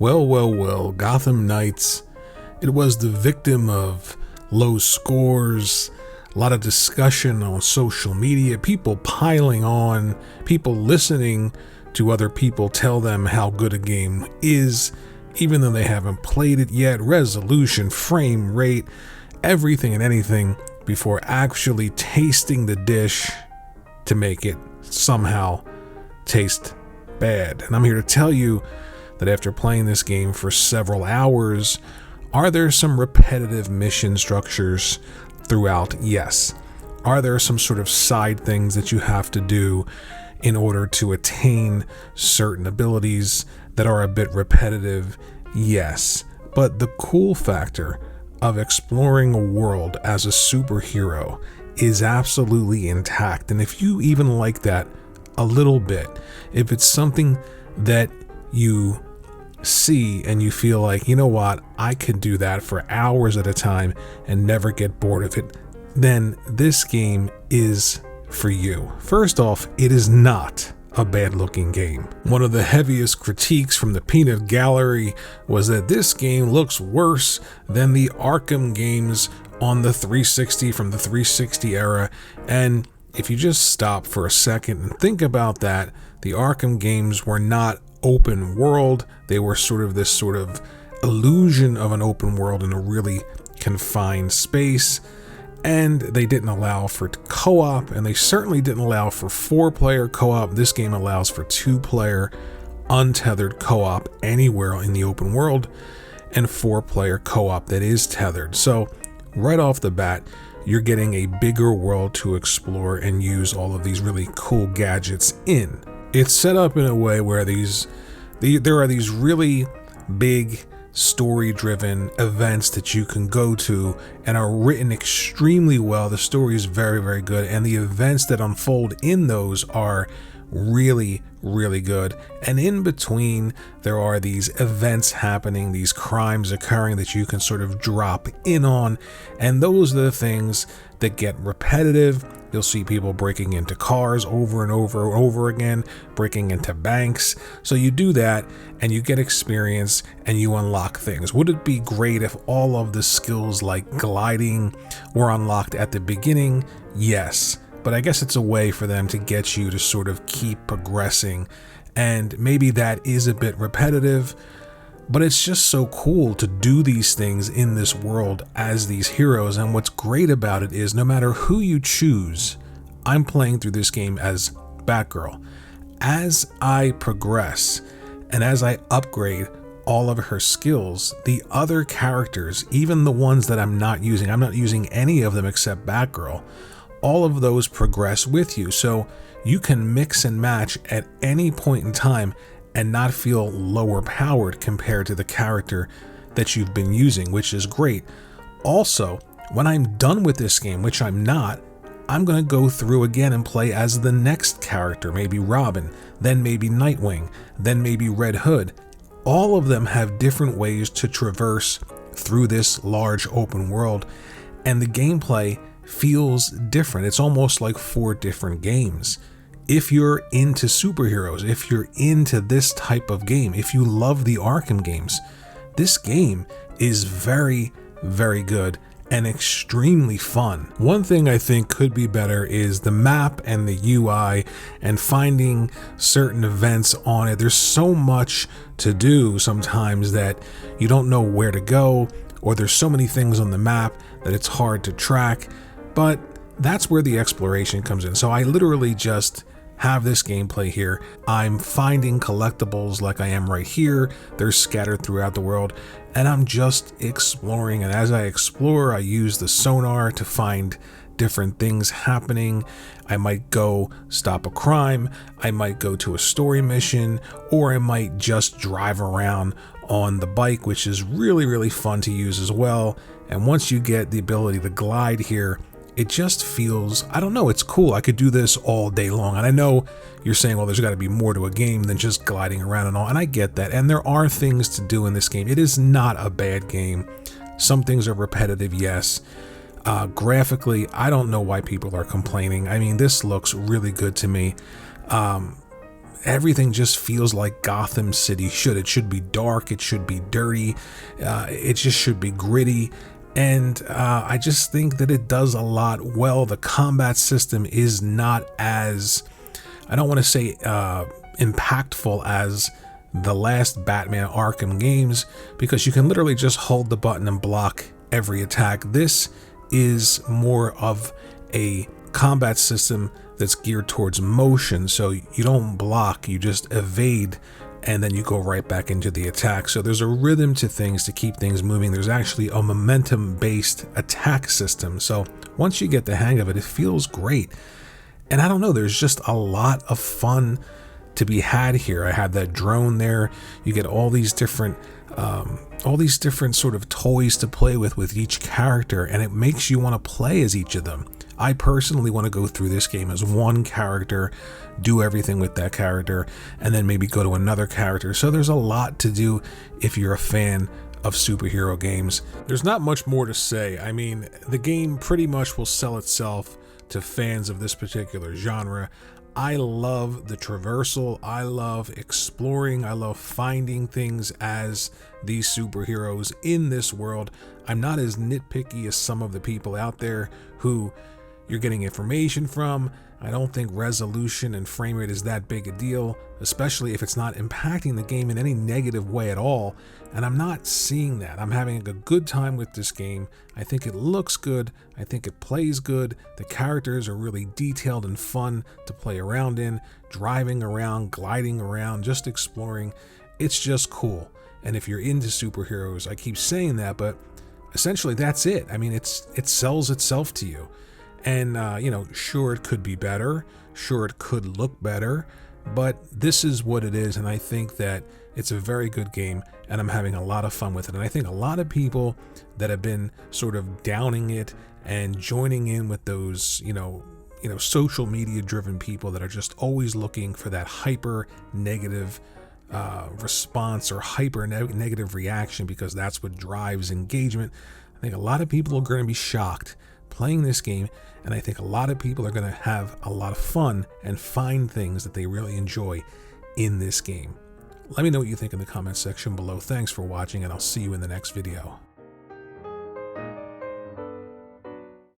Well, Gotham Knights, it was the victim of low scores, a lot of discussion on social media, people piling on, people listening to other people tell them how good a game is, even though they haven't played it yet, resolution, frame rate, everything and anything before actually tasting the dish to make it somehow taste bad. And I'm here to tell you that after playing this game for several hours, are there some repetitive mission structures throughout? Yes. Are there some sort of side things that you have to do in order to attain certain abilities that are a bit repetitive? Yes. But the cool factor of exploring a world as a superhero is absolutely intact. And if you even like that a little bit, if it's something that you see and you feel like, you know what, I could do that for hours at a time and never get bored of it, then this game is for you. First off, it is not a bad looking game. One of the heaviest critiques from the peanut gallery was that this game looks worse than the Arkham games on the 360 from the 360 era. And if you just stop for a second and think about that, the Arkham games were not open world. They were sort of this sort of illusion of an open world in a really confined space. And they didn't allow for co-op, and they certainly didn't allow for 4-player co-op. This game allows for 2-player untethered co-op anywhere in the open world, and 4-player co-op that is tethered. So right off the bat, you're getting a bigger world to explore and use all of these really cool gadgets in. It's set up in a way where there are these really big story-driven events that you can go to and are written extremely well. The story is very, very good, and the events that unfold in those are really, really good. And in between, there are these events happening, these crimes occurring that you can sort of drop in on, and those are the things that get repetitive. You'll see people breaking into cars over and over and over again, breaking into banks. So you do that and you get experience and you unlock things. Would it be great if all of the skills like gliding were unlocked at the beginning? Yes. But I guess it's a way for them to get you to sort of keep progressing. And maybe that is a bit repetitive, but it's just so cool to do these things in this world as these heroes. And what's great about it is no matter who you choose, I'm playing through this game as Batgirl. As I progress and as I upgrade all of her skills, the other characters, even the ones that I'm not using any of them except Batgirl, all of those progress with you. So you can mix and match at any point in time and not feel lower powered compared to the character that you've been using, which is great. Also, when I'm done with this game, which I'm not, I'm going to go through again and play as the next character, maybe Robin, then maybe Nightwing, then maybe Red Hood. All of them have different ways to traverse through this large open world, and the gameplay feels different. It's almost like 4 different games. If you're into superheroes, if you're into this type of game, if you love the Arkham games, this game is very, very good and extremely fun. One thing I think could be better is the map and the UI and finding certain events on it. There's so much to do sometimes that you don't know where to go, or there's so many things on the map that it's hard to track, but that's where the exploration comes in. So I literally just have this gameplay here. I'm finding collectibles like I am right here. They're scattered throughout the world, and I'm just exploring. And as I explore, I use the sonar to find different things happening. I might go stop a crime, I might go to a story mission, or I might just drive around on the bike, which is really, really fun to use as well. And once you get the ability to glide here, it just feels, I don't know, it's cool. I could do this all day long. And I know you're saying, well, there's got to be more to a game than just gliding around and all. And I get that. And there are things to do in this game. It is not a bad game. Some things are repetitive, yes. Graphically, I don't know why people are complaining. I mean, this looks really good to me. everything just feels like Gotham City should. It should be dark, it should be dirty, it just should be gritty. And I just think that it does a lot well. The combat system is not as, I don't want to say impactful as the last Batman Arkham games, because you can literally just hold the button and block every attack. This is more of a combat system that's geared towards motion, so you don't block, you just evade, and then you go right back into the attack. So there's a rhythm to things to keep things moving. There's actually a momentum based attack system, so once you get the hang of it, it feels great. And I don't know, there's just a lot of fun to be had here. I had that drone there. You get all these different sort of toys to play with each character, and it makes you want to play as each of them. I personally want to go through this game as one character, do everything with that character, and then maybe go to another character. So there's a lot to do if you're a fan of superhero games. There's not much more to say. I mean, the game pretty much will sell itself to fans of this particular genre. I love the traversal, I love exploring, I love finding things as these superheroes in this world. I'm not as nitpicky as some of the people out there who you're getting information from. I don't think resolution and frame rate is that big a deal, especially if it's not impacting the game in any negative way at all. And I'm not seeing that. I'm having a good time with this game. I think it looks good. I think it plays good. The characters are really detailed and fun to play around in, driving around, gliding around, just exploring. It's just cool. And if you're into superheroes, I keep saying that, but essentially that's it. I mean, it sells itself to you. And, sure, it could be better. Sure, it could look better. But this is what it is. And I think that it's a very good game. And I'm having a lot of fun with it. And I think a lot of people that have been sort of downing it and joining in with those, social media driven people that are just always looking for that hyper negative response or hyper negative reaction, because that's what drives engagement. I think a lot of people are going to be shocked playing this game, and I think a lot of people are going to have a lot of fun and find things that they really enjoy in this game. Let me know what you think in the comments section below. Thanks for watching, and I'll see you in the next video.